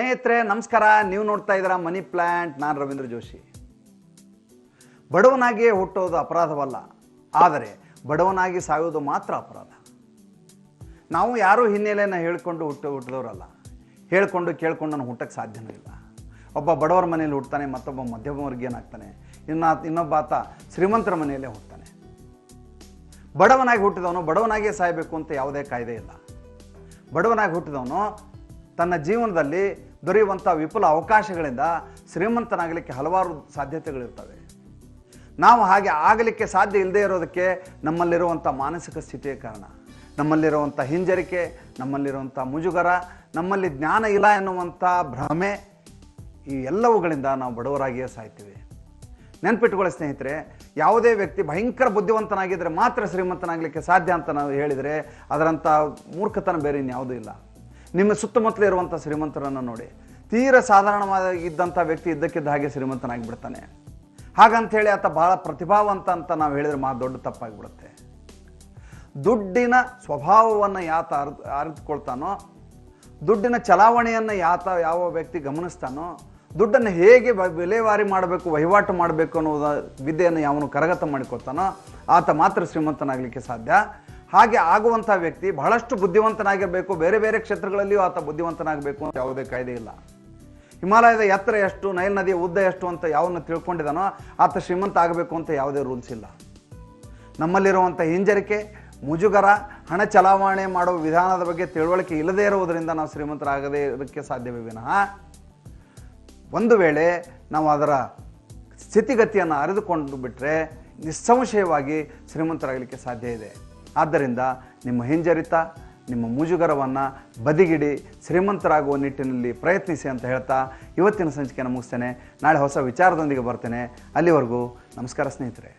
ಸ್ನೇಹಿತರೆ ನಮಸ್ಕಾರ. ನೀವು ನೋಡ್ತಾ ಇದ್ದೀರಾ ಮನಿ ಪ್ಲಾಂಟ್. ನಾನು ರವೀಂದ್ರ ಜೋಶಿ. ಬಡವನಾಗಿಯೇ ಹುಟ್ಟೋದು ಅಪರಾಧವಲ್ಲ, ಆದರೆ ಬಡವನಾಗಿ ಸಾಯೋದು ಮಾತ್ರ ಅಪರಾಧ. ನಾವು ಯಾರೂ ಹಿನ್ನೆಲೆಯನ್ನು ಹೇಳಿಕೊಂಡು ಹುಟ್ಟಿದವರಲ್ಲ. ಹೇಳಿಕೊಂಡು ಕೇಳಿಕೊಂಡು ನಾನು ಹುಟ್ಟಕ್ಕೆ ಸಾಧ್ಯನೂ ಇಲ್ಲ. ಒಬ್ಬ ಬಡವರ ಮನೆಯಲ್ಲಿ ಹುಡ್ತಾನೆ, ಮತ್ತೊಬ್ಬ ಮಧ್ಯಮವರ್ಗೀಯನಾಗ್ತಾನೆ, ಇನ್ನೊಬ್ಬ ಆತ ಶ್ರೀಮಂತರ ಮನೆಯಲ್ಲೇ ಹುಡ್ತಾನೆ. ಬಡವನಾಗಿ ಹುಟ್ಟಿದವನು ಬಡವನಾಗಿಯೇ ಸಾಯಬೇಕು ಅಂತ ಯಾವುದೇ ಕಾಯ್ದೆ ಇಲ್ಲ. ಬಡವನಾಗಿ ಹುಟ್ಟಿದವನು ತನ್ನ ಜೀವನದಲ್ಲಿ ದೊರೆಯುವಂಥ ವಿಪುಲ ಅವಕಾಶಗಳಿಂದ ಶ್ರೀಮಂತನಾಗಲಿಕ್ಕೆ ಹಲವಾರು ಸಾಧ್ಯತೆಗಳಿರ್ತವೆ. ನಾವು ಹಾಗೆ ಆಗಲಿಕ್ಕೆ ಸಾಧ್ಯ ಇಲ್ಲದೆ ಇರೋದಕ್ಕೆ ನಮ್ಮಲ್ಲಿರುವಂಥ ಮಾನಸಿಕ ಸ್ಥಿತಿಯ ಕಾರಣ, ನಮ್ಮಲ್ಲಿರುವಂಥ ಹಿಂಜರಿಕೆ, ನಮ್ಮಲ್ಲಿರುವಂಥ ಮುಜುಗರ, ನಮ್ಮಲ್ಲಿ ಜ್ಞಾನ ಇಲ್ಲ ಎನ್ನುವಂಥ ಭ್ರಮೆ, ಈ ಎಲ್ಲವುಗಳಿಂದ ನಾವು ಬಡವರಾಗಿಯೇ ಸಾಯ್ತೀವಿ. ನೆನ್ಪಿಟ್ಕೊಳ್ಳಿ ಸ್ನೇಹಿತರೆ, ಯಾವುದೇ ವ್ಯಕ್ತಿ ಭಯಂಕರ ಬುದ್ಧಿವಂತನಾಗಿದ್ದರೆ ಮಾತ್ರ ಶ್ರೀಮಂತನಾಗಲಿಕ್ಕೆ ಸಾಧ್ಯ ಅಂತ ನಾವು ಹೇಳಿದರೆ ಅದರಂಥ ಮೂರ್ಖತನ ಬೇರೆ ಇನ್ಯಾವುದೂ ಇಲ್ಲ. ನಿಮ್ಮ ಸುತ್ತಮುತ್ತಲೇ ಇರುವಂಥ ಶ್ರೀಮಂತರನ್ನು ನೋಡಿ. ತೀರ ಸಾಧಾರಣವಾಗಿದ್ದಂಥ ವ್ಯಕ್ತಿ ಇದ್ದಕ್ಕಿದ್ದ ಹಾಗೆ ಶ್ರೀಮಂತನಾಗಿಬಿಡ್ತಾನೆ. ಹಾಗಂಥೇಳಿ ಆತ ಬಹಳ ಪ್ರತಿಭಾವಂತ ಅಂತ ನಾವು ಹೇಳಿದರೆ ದೊಡ್ಡ ತಪ್ಪಾಗಿಬಿಡುತ್ತೆ. ದುಡ್ಡಿನ ಸ್ವಭಾವವನ್ನು ಯಾತ ಅರಿತುಕೊಳ್ತಾನೋ, ದುಡ್ಡಿನ ಚಲಾವಣೆಯನ್ನು ಯಾವ ವ್ಯಕ್ತಿ ಗಮನಿಸ್ತಾನೋ, ದುಡ್ಡನ್ನು ಹೇಗೆ ವಿಲೇವಾರಿ ಮಾಡಬೇಕು, ವಹಿವಾಟು ಮಾಡಬೇಕು ಅನ್ನೋದ ವಿದ್ಯೆಯನ್ನು ಯಾವನು ಕರಗತ ಮಾಡಿಕೊಳ್ತಾನೋ ಆತ ಮಾತ್ರ ಶ್ರೀಮಂತನಾಗಲಿಕ್ಕೆ ಸಾಧ್ಯ. ಹಾಗೆ ಆಗುವಂಥ ವ್ಯಕ್ತಿ ಬಹಳಷ್ಟು ಬುದ್ಧಿವಂತನಾಗಿರಬೇಕು. ಬೇರೆ ಬೇರೆ ಕ್ಷೇತ್ರಗಳಲ್ಲಿಯೂ ಆತ ಬುದ್ಧಿವಂತನಾಗಬೇಕು ಅಂತ ಯಾವುದೇ ಕಾಯ್ದೆ ಇಲ್ಲ. ಹಿಮಾಲಯದ ಎತ್ತರ ಎಷ್ಟು, ನೈಲ್ ನದಿಯ ಉದ್ದ ಎಷ್ಟು ಅಂತ ಯಾವನ್ನ ತಿಳ್ಕೊಂಡಿದ್ದಾನೋ ಆತ ಶ್ರೀಮಂತ ಆಗಬೇಕು ಅಂತ ಯಾವುದೇ ರೂಲ್ಸ್ ಇಲ್ಲ. ನಮ್ಮಲ್ಲಿರುವಂಥ ಹಿಂಜರಿಕೆ, ಮುಜುಗರ, ಹಣ ಚಲಾವಣೆ ಮಾಡುವ ವಿಧಾನದ ಬಗ್ಗೆ ತಿಳುವಳಿಕೆ ಇಲ್ಲದೇ ಇರುವುದರಿಂದ ನಾವು ಶ್ರೀಮಂತರಾಗದೇ ಇರೋದಕ್ಕೆ ಸಾಧ್ಯವೇ ವಿನಃ, ಒಂದು ವೇಳೆ ನಾವು ಅದರ ಸ್ಥಿತಿಗತಿಯನ್ನು ಅರಿದುಕೊಂಡು ಬಿಟ್ಟರೆ ನಿಸ್ಸಂಶಯವಾಗಿ ಶ್ರೀಮಂತರಾಗಲಿಕ್ಕೆ ಸಾಧ್ಯ ಇದೆ. ಆದ್ದರಿಂದ ನಿಮ್ಮ ಹಿಂಜರಿತ, ನಿಮ್ಮ ಮುಜುಗರವನ್ನು ಬದಿಗಿಡಿ ಶ್ರೀಮಂತರಾಗುವ ನಿಟ್ಟಿನಲ್ಲಿ ಪ್ರಯತ್ನಿಸಿ ಅಂತ ಹೇಳ್ತಾ ಇವತ್ತಿನ ಸಂಚಿಕೆಯನ್ನು ಮುಗಿಸ್ತೇನೆ. ನಾಳೆ ಹೊಸ ವಿಚಾರದೊಂದಿಗೆ ಬರ್ತೇನೆ. ಅಲ್ಲಿವರೆಗೂ ನಮಸ್ಕಾರ ಸ್ನೇಹಿತರೆ.